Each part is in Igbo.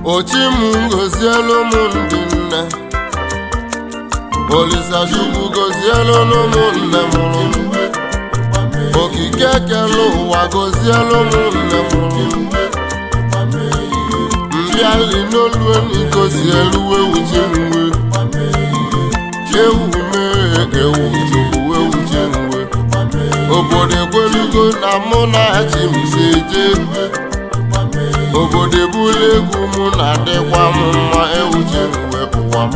Ochimu gozielu m ndị nne, Olisa Chukwu gozielu m nne mụrụ m, okike kere ụwa gozielu m nne mụrụ m, mbịali n'olu gozielu ewu chinwe, ewu mee ewu Chukwu ewu chinwe, obodo ekwelugo na mụ na chi m si eje, obodo ebula egwu mụ na-adịkwa m mma ewu chinwe ụwa m,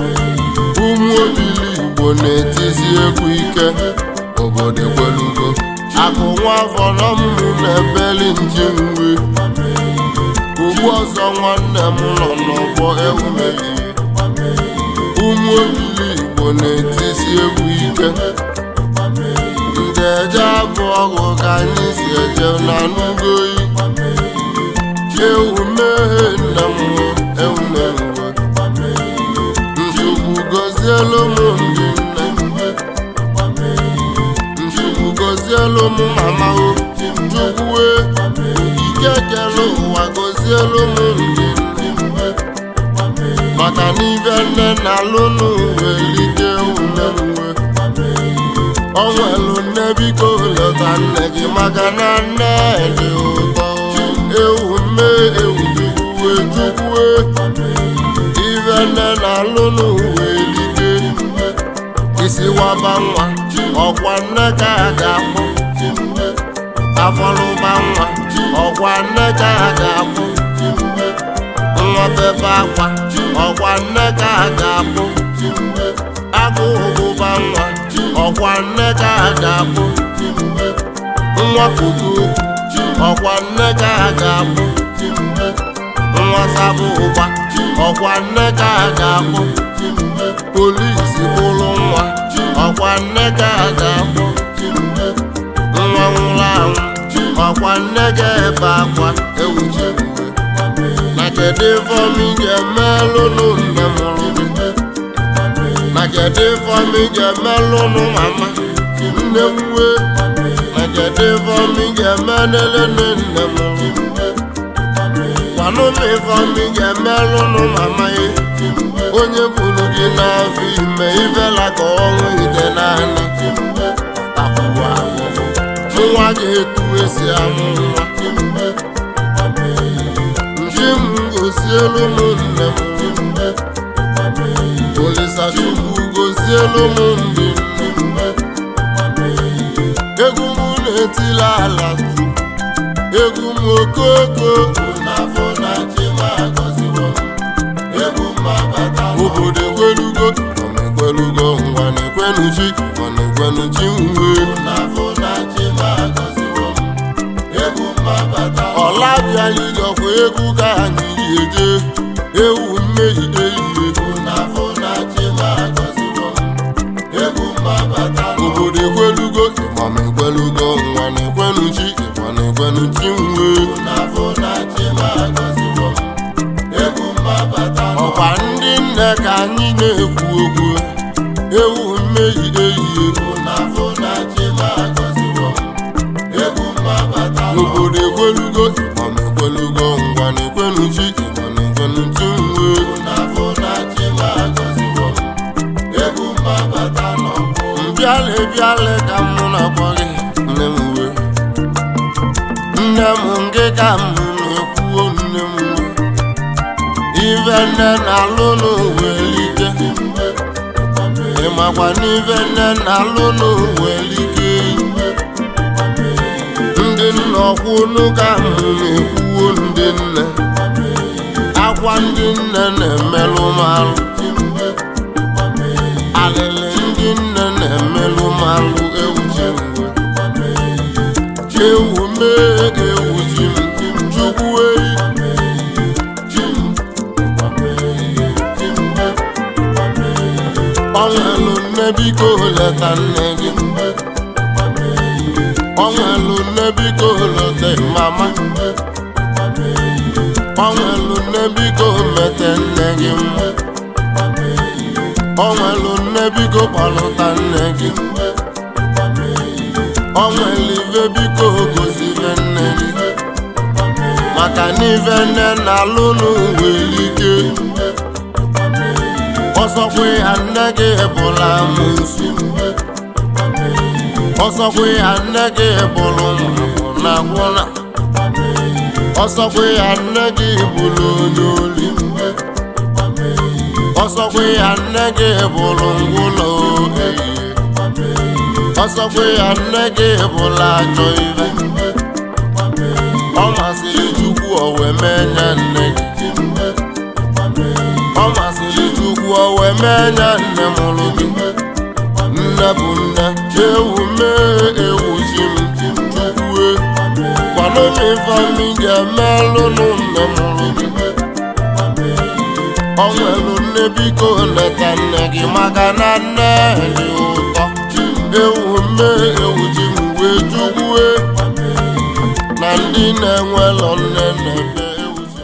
ụmụ obili Igbo na-etizi egwu ike, obodo ekwelugo akụ nwa afọ nọ mmụ na-ebeli njinwe, ugbu ọzọ nwanne m nọ n'ọgbọ ewu mehie, ụmụ obili Igbo na-etizi egwu ike, ndị eje abụ ọgụ ka anyị si eje na n'ugoyi, ewu mehe nne m ewu na-enwe, Chukwu gozielu m ndị nne, Chukwu gozielu m mama o, Chukwu ike kere ụwa gozielu m ndị nne, maka n'ibe nne na-alụ n'uwe like une nwe, o nwelu nne biko lọta nne gị maka na nne dị ụtọ, ewu mee ewu Chukwu ibe nne na-alụ n'uwe like, isi waba nwa ọkwa nne ka a ga-akpụ, afọlụba nwa ọkwa nne ka a ga-akpụ, nwa bebe akwa ọkwa nne ka a ga-akpụ, agụ ụgụba nwa ọkwa nne ka a ga-akpụ, nwa kuku ọkwa nne ka a ga-akpụ, nwa sabụ ụgba ọkwa nne ka a ga-akpụ, polisi bụrụ nwa ọkwa nne ka a ga-akpụ, nwa nwụrụ anwụ ọkwa nne ga-ebe akwa ewu chinwe, na kedu ifeọma ị ga-emelụ nne mụrụ gị, na kedu ifeọma ị ga-emelụ mama nne mwe, na kedu ifeọma ị ga-emelele nne mụrụ, gwanụ m ifeọma ị ga-emelụ mama ya, onye buru gị n'afọ ime ifela ka ọnwụ ide naanị, takwuo afụfụ nwa ga-etu esi amụ nwa, nchi m gozielu m nne m, Olisa Chukwu gozielu m ndị nne, egwu m na-etila ala, egwu m okoko n'afọ na chi m agọziwo m, egwu m abata obodo ekwelugo ekwelugo ngwa na-ekwenu chi ma na-ekwenu chi nwe, n'afọ na chi m agọziwo m, egwu m abata ọla bịaligakwa egwu ka anyị eje, ewu mmehie ehihie, n'afọ na chi m agọziwo m, egwu m abata obodo ekwelugo ma na-ekwelugo ngwa na-ekwenu chi ma na-ekwenu chi nwe, n'afọ na chi m agọziwo m, egwu m abata ọkwa ndị nne ka anyị na-ekwu okwu, ewu mmehie ehihie, n'afọ na chi m agọziwo m, egwu m abata obodo ekwelugo ma na-ekwelugo ngwa na-ekwenu chi ma na-ekwenu chi nwe, n'afọ na chi m agọziwo m, egwu m abata n'ọgbọ mbịalị ka mụ na-akpọ gị nne m we, nne m nke ka m na-ekwuo nne m we, ife nne na-alụ n'uwe like, ịmakwa n'ife nne na-alụ n'uwe like, ndị nna ọkwụnụ ka m na-ekwuo ndị nne, akwa ndị nne na-emelụ m alụ, alịlị ndị nne na-emelụ m alụ ewu chinwe, ewu mee ewu chi m Chukwu eyi, o nwelu nne biko leta nne gị, o nwelu nne biko leta mama, o nwelu nne biko mete nne gị mma, o nwelu nne biko kpọlụta nne gị, o nwelu ife biko gozibe nne gị, maka n'ife nne na-alụ n'uwe ike, ọsọkwe ya nne gị bụrụ amụsị ọsọkwe ya nne gị bụrụ na gwụna ọsọkwe ya nne gị bụrụ onye oli ọsọkwe ya nne gị bụrụ ngwụlọ ọsọkwe ya nne gị bụrụ ajọ ibe ọ masịrị Chukwu o wee menye nne gị ọ masịrị Chukwu o wee menye nne mụrụ gị nne bụ nne ewu mee ewu chi m Chukwu kwanụ m ife m ga-emelụ nne mụrụ gị ọ nwere nne biko leta nne gị maka na nne dị ụtọ ewu mee ewu chi m wee Chukwu na ndị na-enwelọ nne na-ebe ewu chi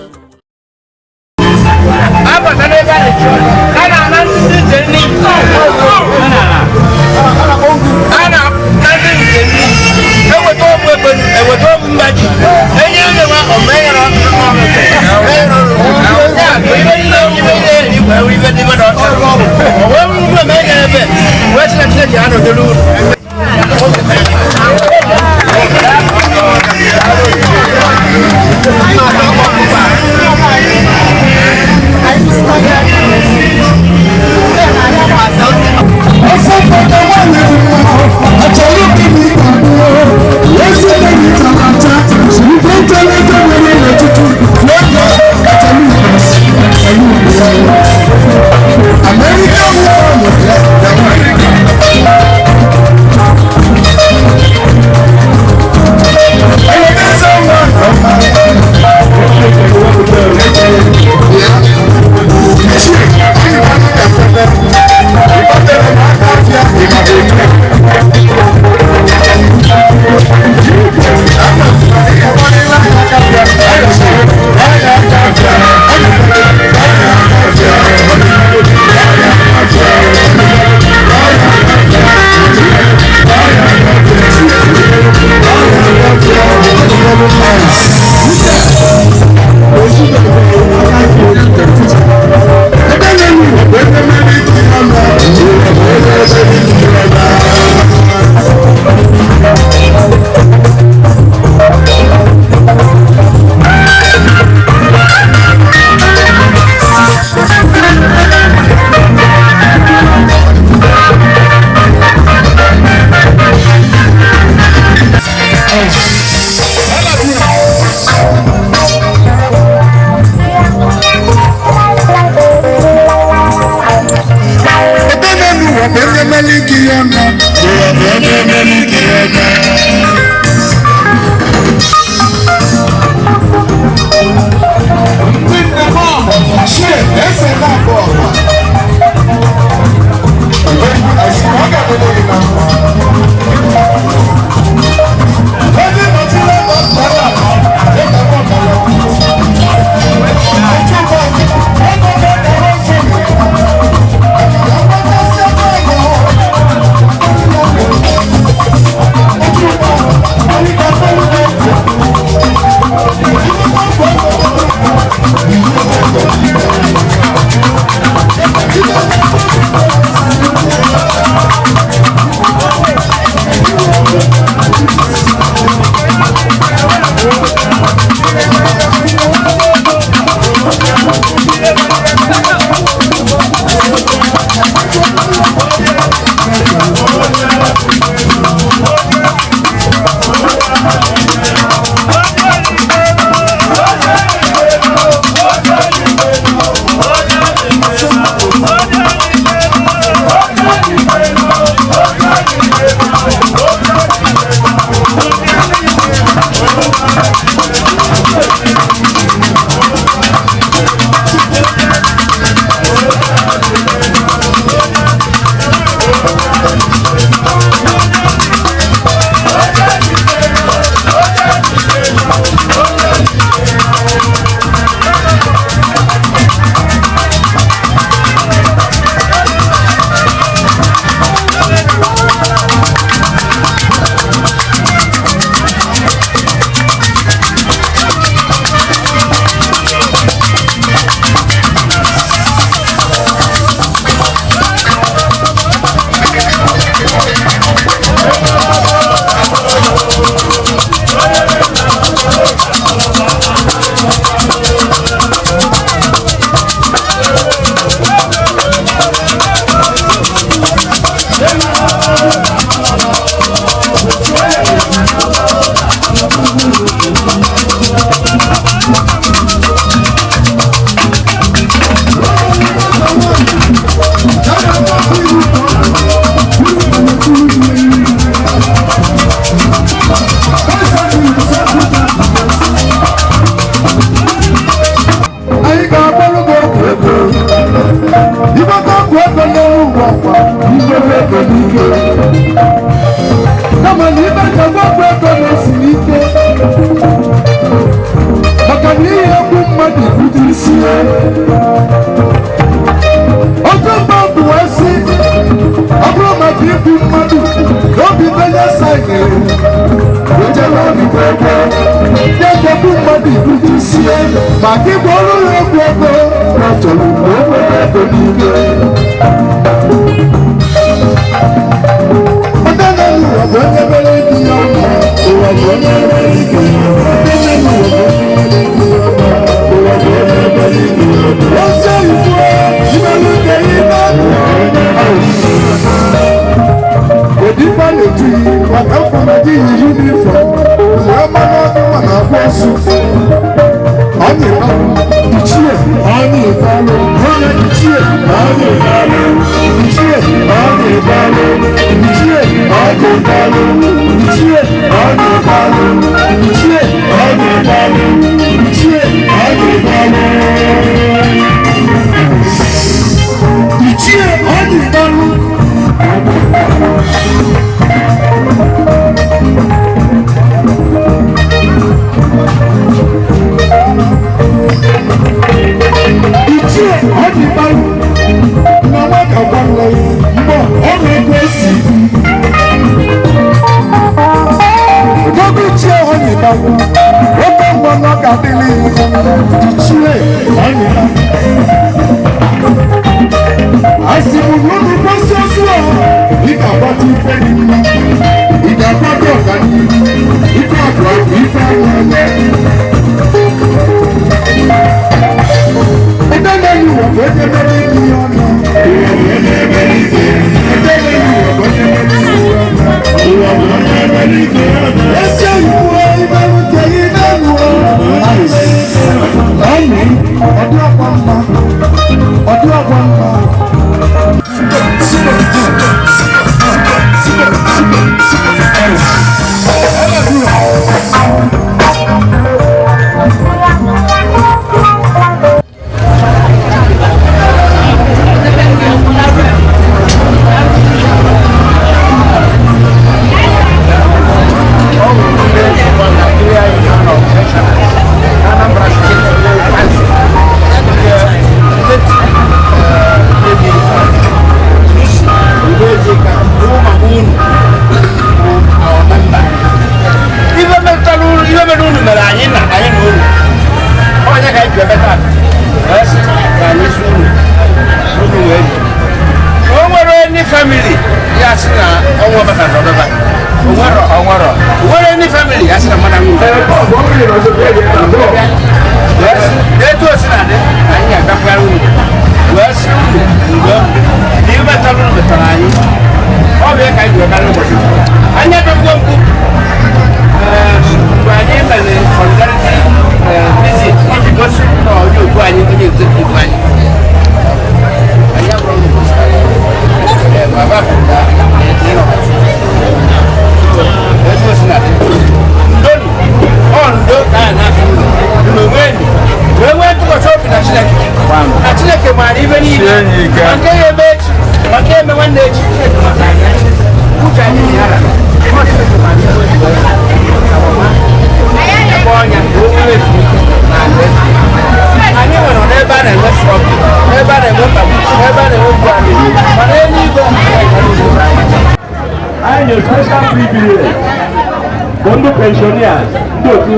Pensioners, Doku,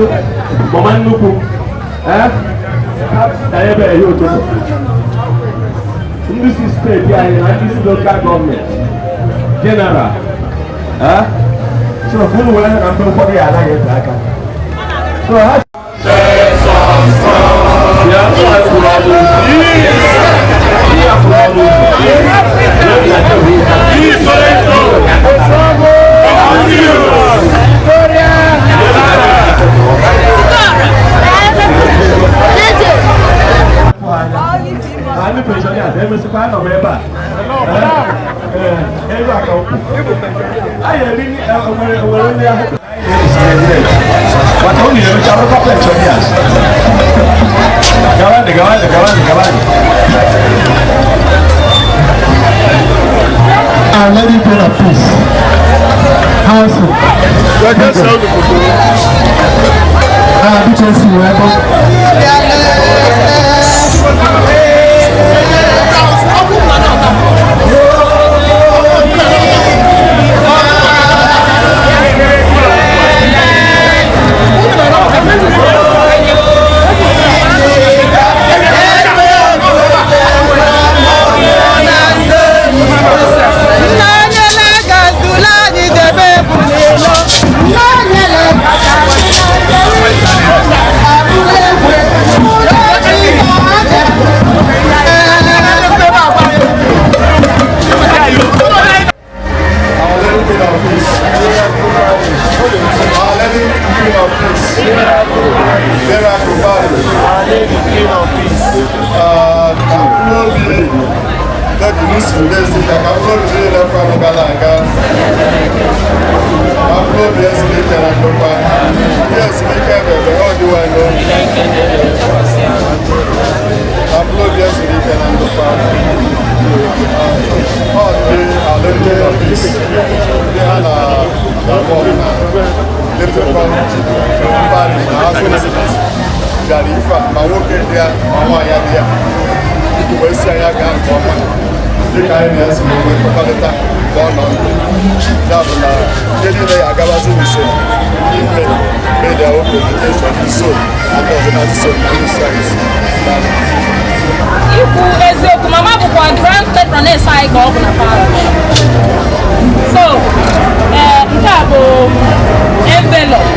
Momanuku, this is state, this is local government, general, so who will I come for the alliance? So, Let it be a peace. How's it? Ndezi ka upload ile kwa Galanga. Upload yes link na kwa. Yes link bebe all the way no. Upload yes link na kwa. All the little of this. They are the one little from Paris na Africa. Dari fa ma woke dia ma ya dia. We see ya ga ko ma. The kind of thing we put on the top, born on Dabla, getting a Gabazu, made their own presentation, so I thought it so nice. If you as a Mama granted on a side of the so, envelope.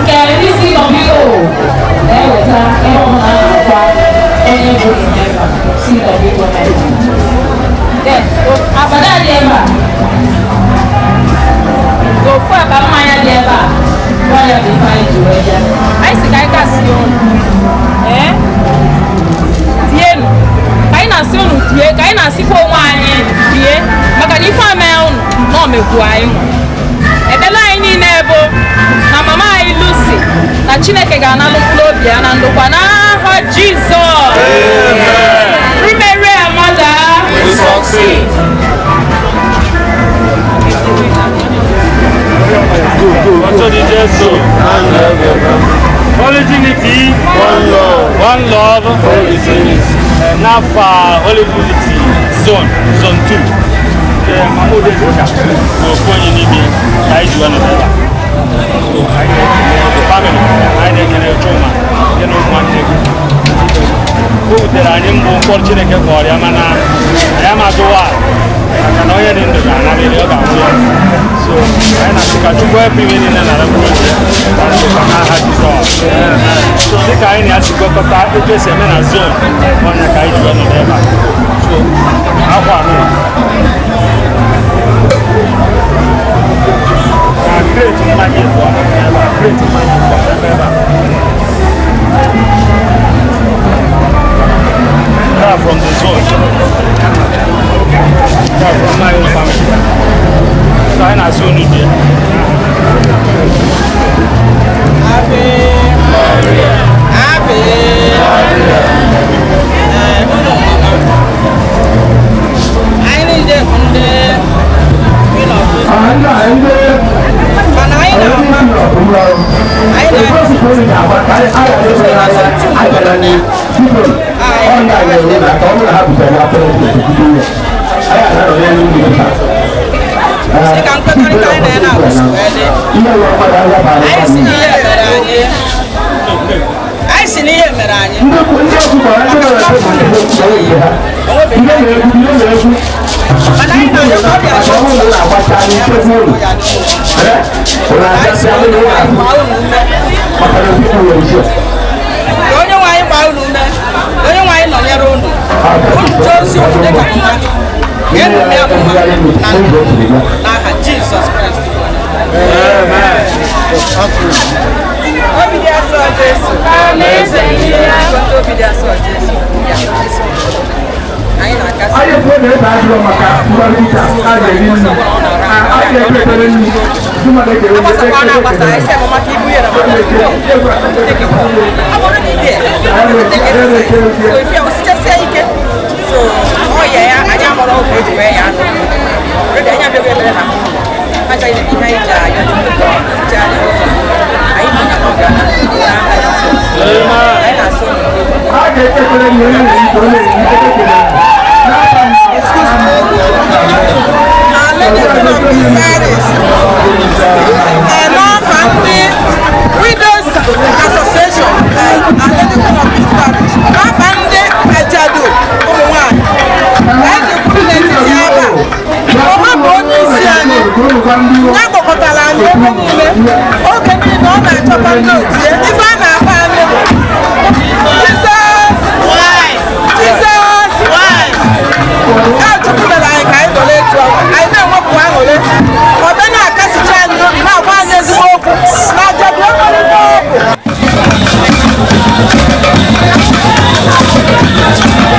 Can you see on you? There was see the big one. Then, after that, go for a Maya Deva. Why are you trying to wear? I see I can see you. Eh? Tien. Kaina si onu tie, kaina si ko wanye tie. Maka ni fa me on, no me kuai mo. Ebela ini nebo. Na mama ai Lucy. Na Chineke ga na lukulo bia na ndokwa na ha Jesus. Amen. Remember our mother. We succeed. Go. Jesus. Holy Trinity. One love. Holy Trinity. Now for Holy Trinity. Zone 2. Mamu de Joda. Go for you need me. I do another. The family. I can trauma. You know one thing. Who there are any more fortunate for Yamana? I am a doer. I can know it in the so I have to go every minute and another project. That's what I had to do. So the guy has to go back to the seminar zone. One guy is going to never. So I want to create money for never. Create money for never. From the zone. From my own family. So I know soon you did. Jesus Christ. Thank you.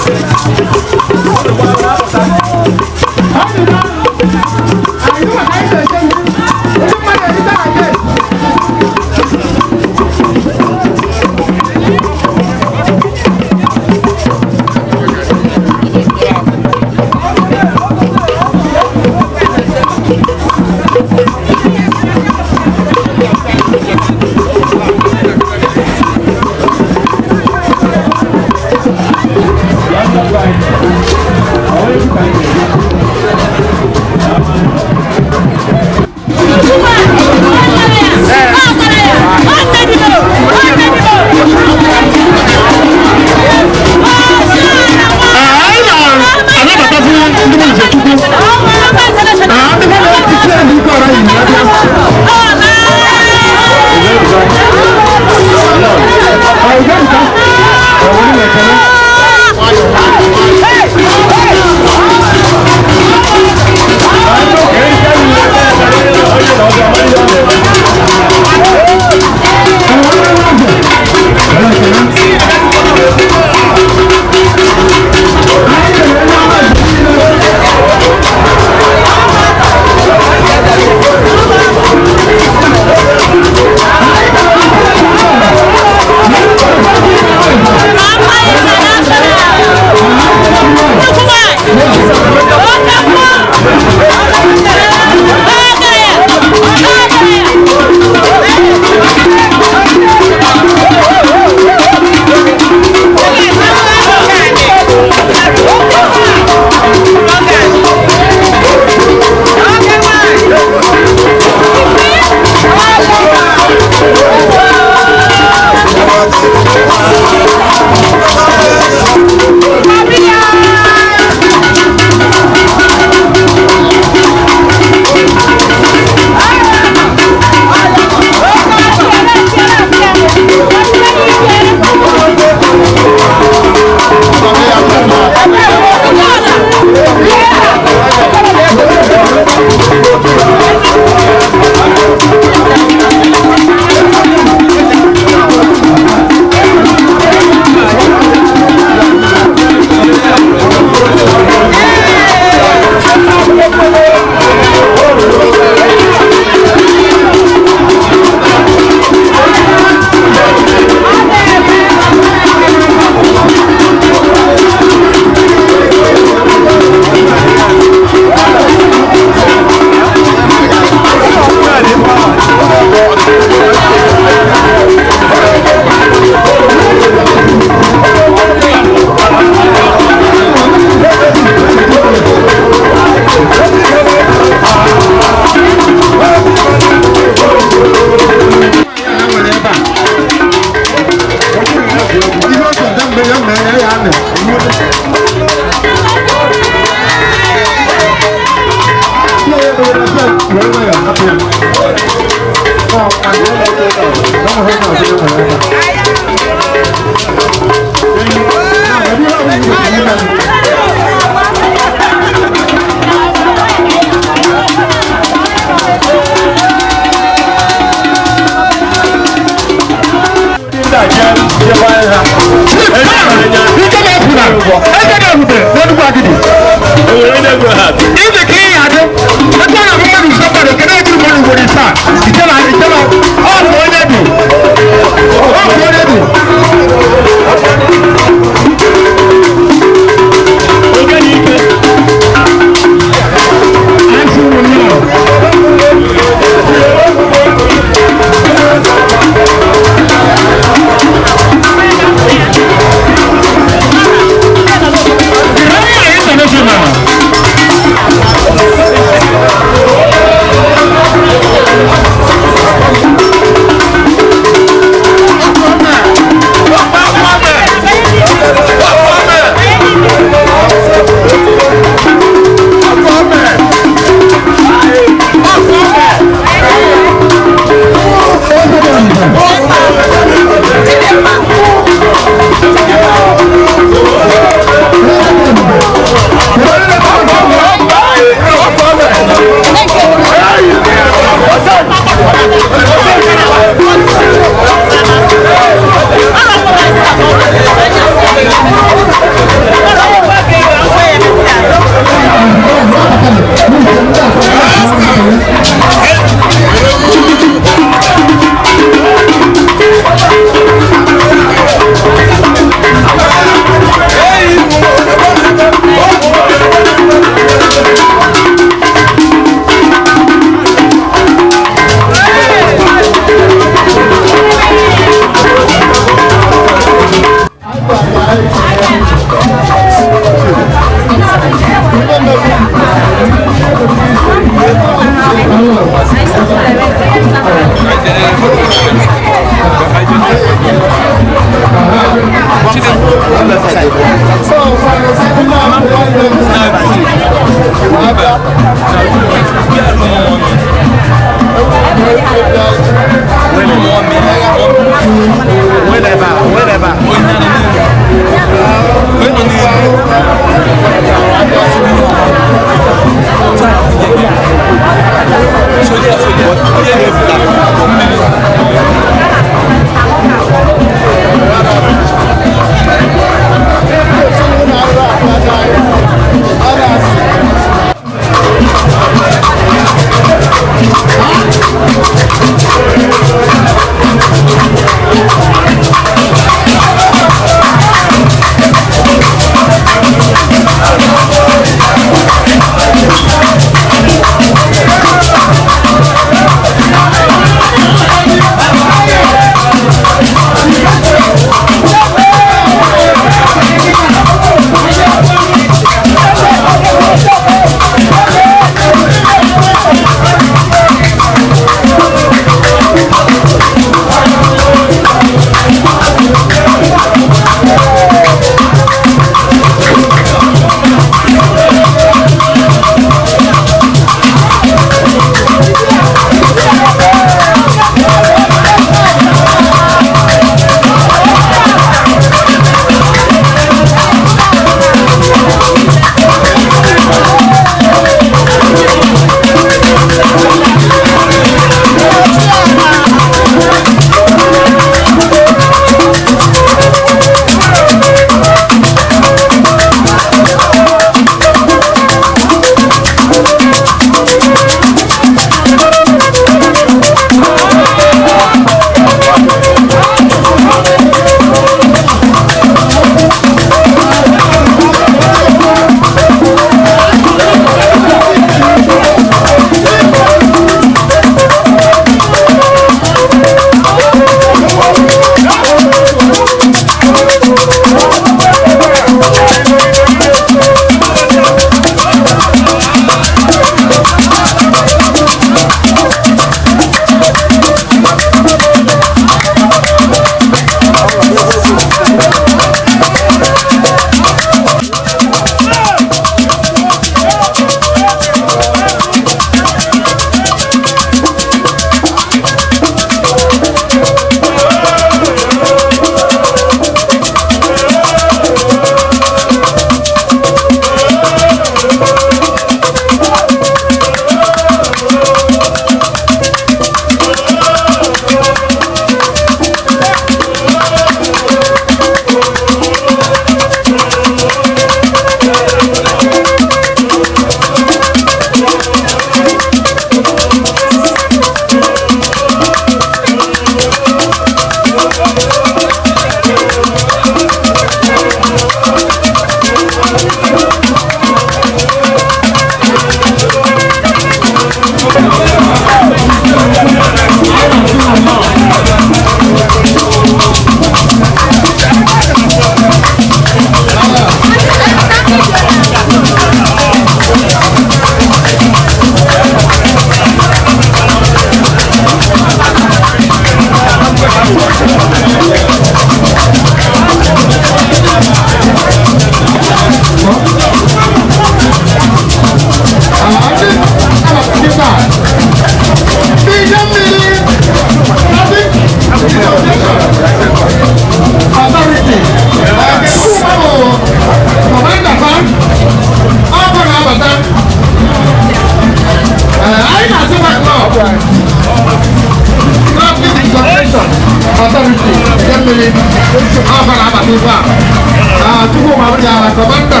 ebe a tupu ma bụrụ ya kọmanda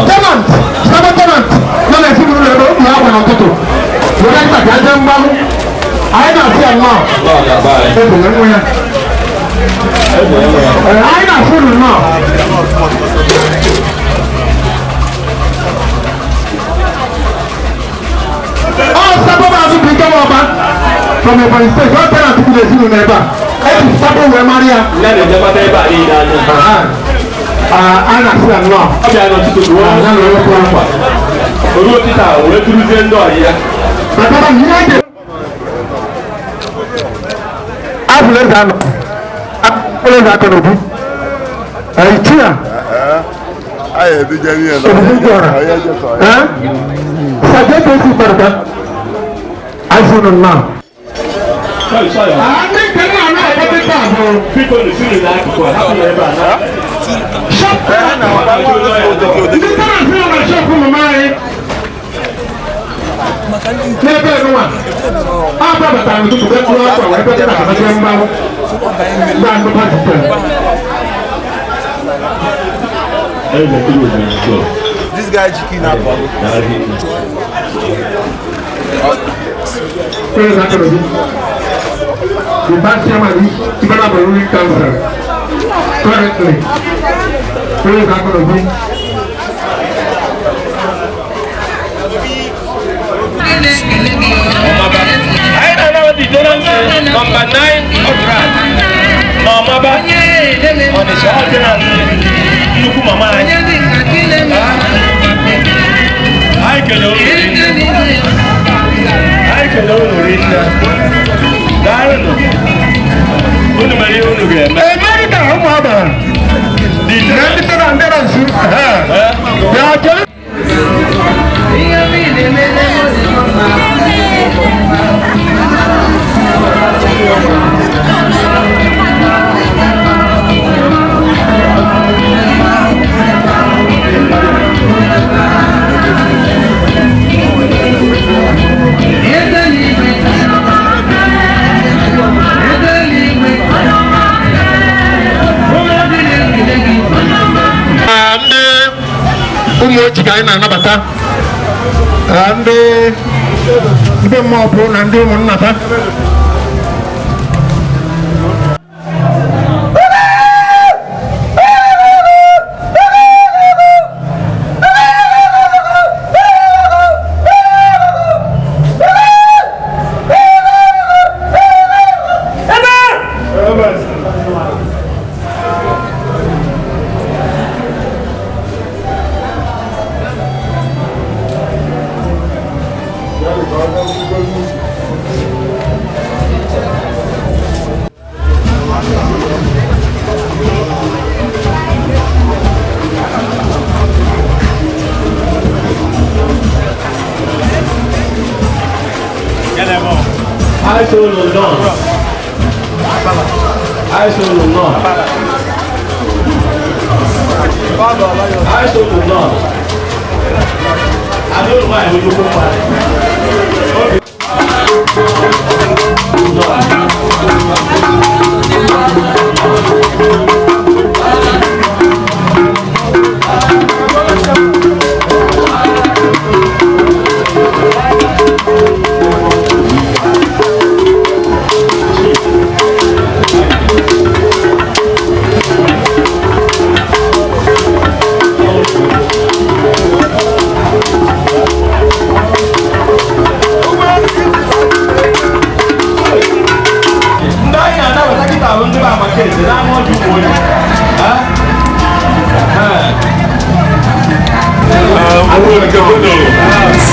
tenant, seven tenant, no le decimos no ya bueno todo. Lo que está que ya vamos. Ahí no hacía no. No, ya va. Ahí no hacía no. Oh, sabo ba tu pinta mo ba. From a police station, what tenant tu le decimos neba. Eh, sabo we Maria. Na de jaba te ba ni da. Ana sila no. Abi ano tutu wo. Na lo ko kwa. Oro tita wo turu je ndo ya. Baba ni ade. Afule zano. Afule zano no bi. Ai tia. Aye bi jani ya. Aye je so. Sabe que se perda. Ajuno na. Sorry. Ani kana na ko te ta bo. People in the city like to have to ever na. Shop na wa ba ko. Ni kana se na shop mo mai. Ne be no wa. Aba ba ta ndu be ko wa wa be ta ka ba mba. Ba ndo pa ta. This guy chicken up. The Vice Chairman is Ibarra Ruling Council. Correctly. Praise Akorobi. I don't know what the donor number 9 of Rad. Mama ba on the short you come mama. I can only read that. Darren. Unu mari unu ge. America ho aba. Di United States su. Ya je. Umoji ka ina nabata. Ande ibe mo pro na ndi mo nnata. I saw no dawn. I saw no dawn. I saw no dawn. I don't know why we go I'm going to go.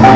I'm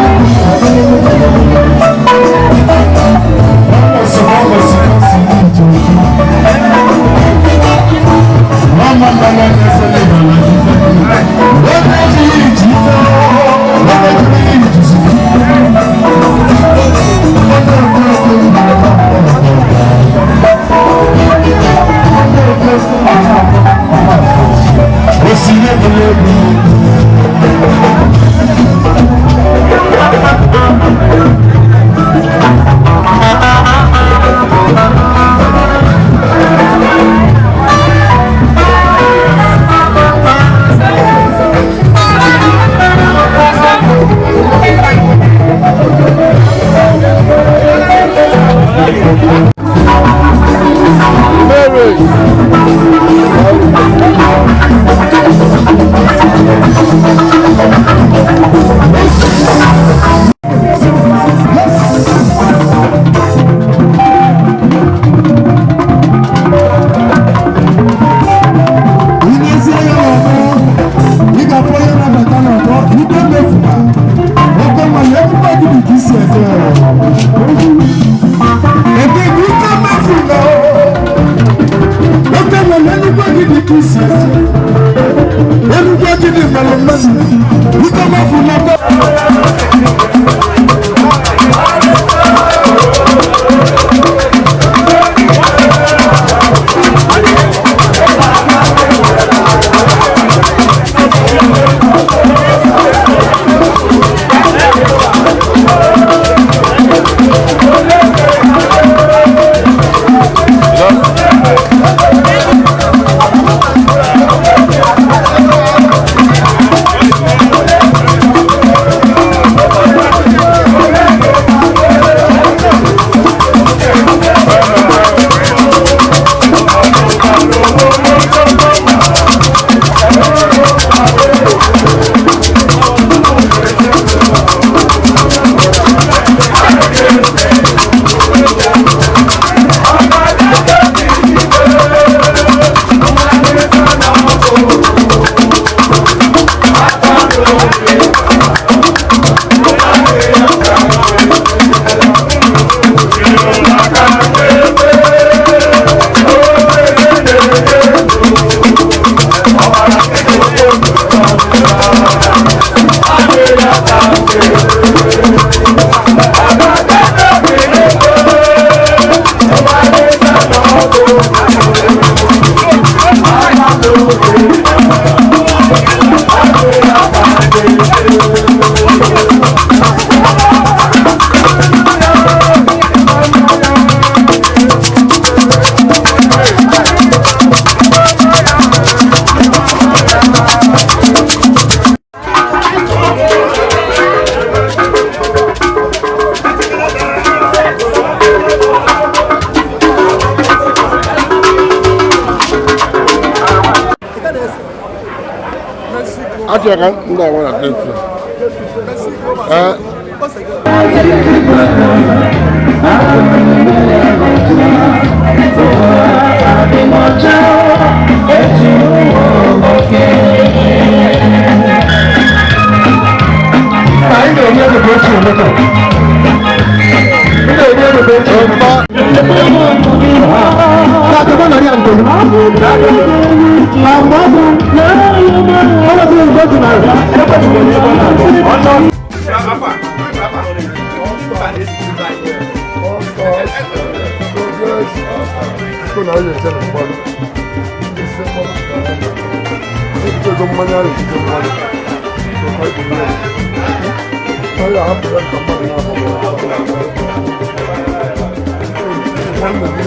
Actually, I can't. I want to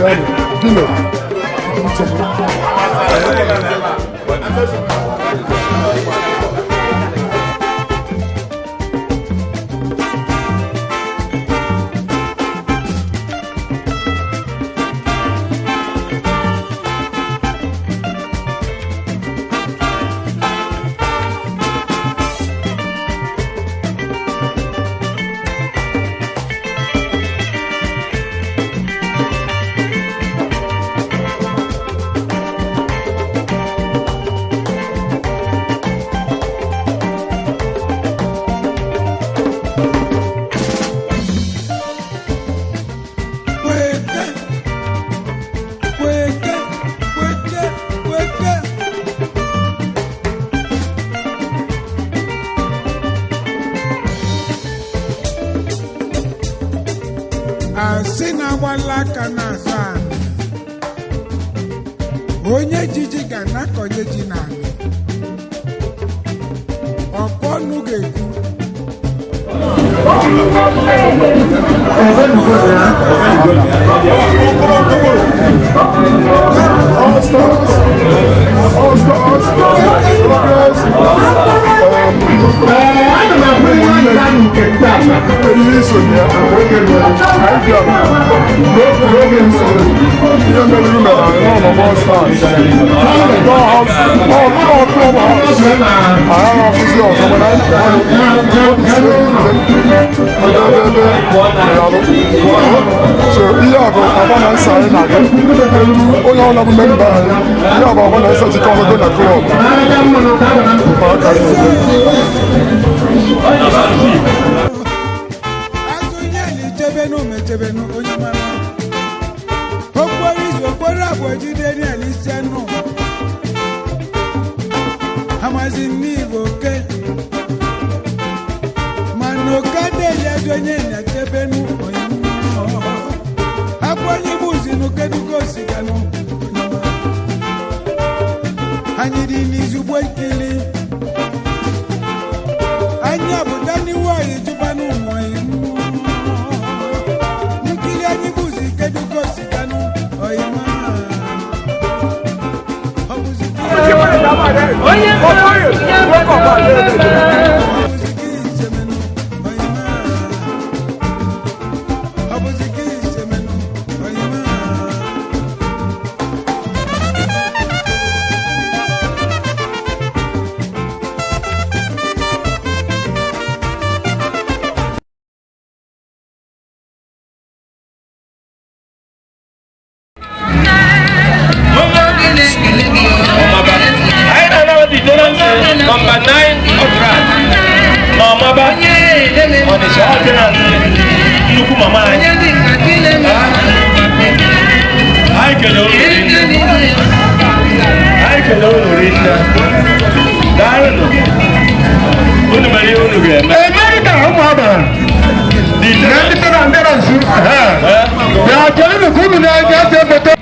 thank Asina wala kana sana. Onye jiji ga na konye jinani. Opo nugeku. mechebenu onye mara okporo izu okporo abụọ jide n'elise nụ amazi n'igbo oke mana oke adịghị ezi onye na-echebenu onye akwanye buzi n'okedugo osiganụ onye mara anyị dị n'izugbo ikili anyị abụda n'iwu anyị jụbanụ ụmụ anyị nkili anyị bụzi kedugo osiganụ onye mara ọ bụzi Number 9 Odran. No, Maba. On the short Nuku Mama. I can only read that. Darno. Unumari Unugam. America, Maba. The Director and Deransu. They are telling the good and I get the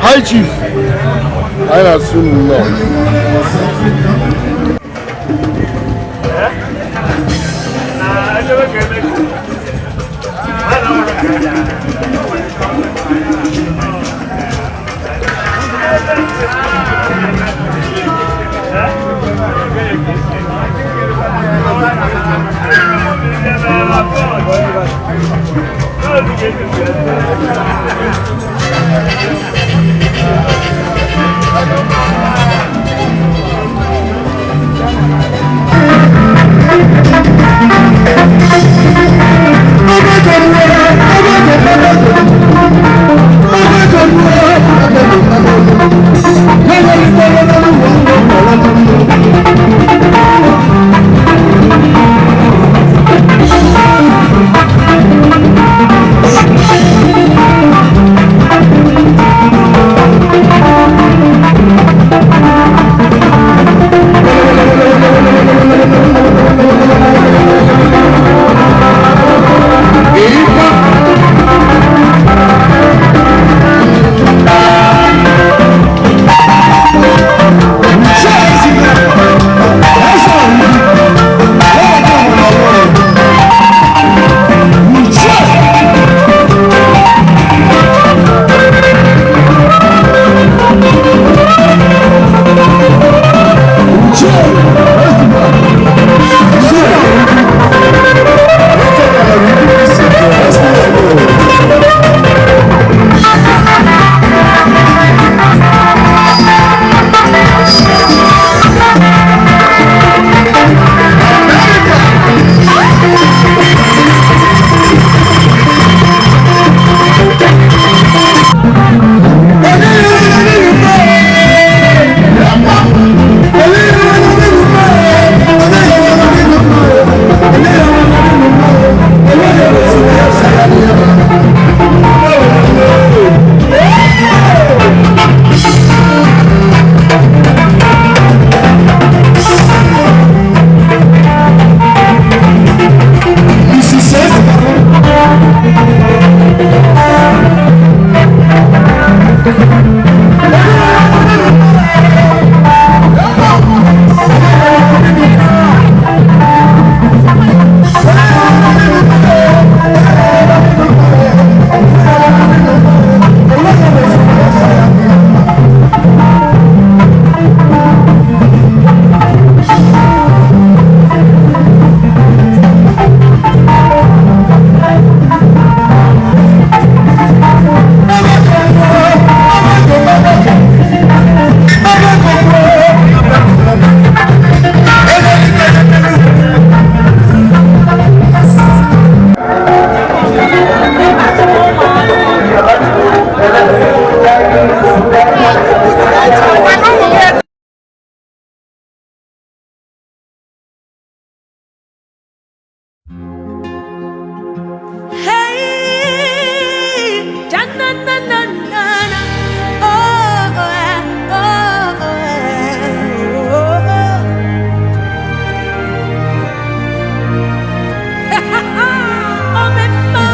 High Chief, I assume no. Thank you.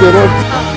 soro